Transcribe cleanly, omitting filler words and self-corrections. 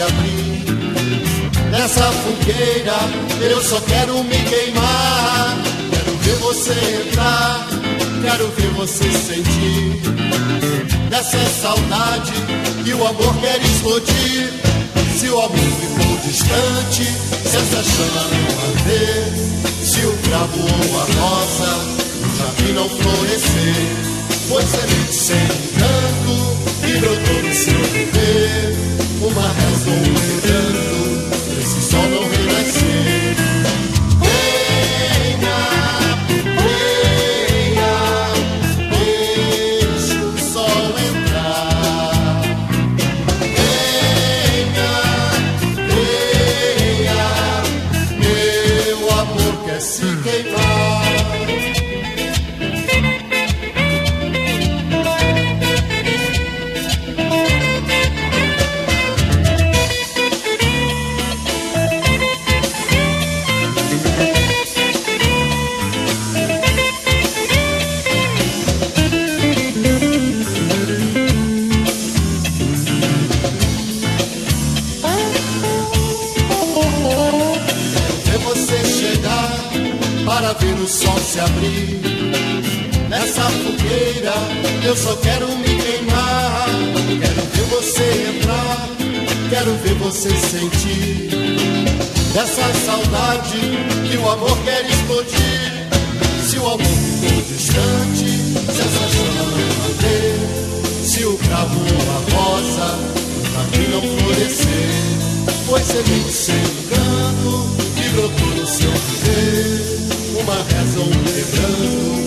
abrir. Nessa fogueira eu só quero me queimar. Quero ver você entrar, quero ver você sentir. Dessa saudade que o amor quer explodir. Se o amor ficou distante, se essa chama não arder, se o cravo ou a rosa no jardim não florescer, foi semente sem encanto que brotou no seu viver. Uma reza ou um recanto, esse sol não renascer. Venha, venha, deixa o sol entrar. Venha, venha, meu amor quer se queimar. Para ver o sol se abrir. Nessa fogueira eu só quero me queimar. Quero ver você entrar, quero ver você sentir. Dessa saudade que o amor quer explodir. Se o amor ficou distante, se essa chama não arder, se o cravo ou a rosa no jardim não florescer, foi semente sem encanto que brotou no seu viver. Uma reza, um quebrando,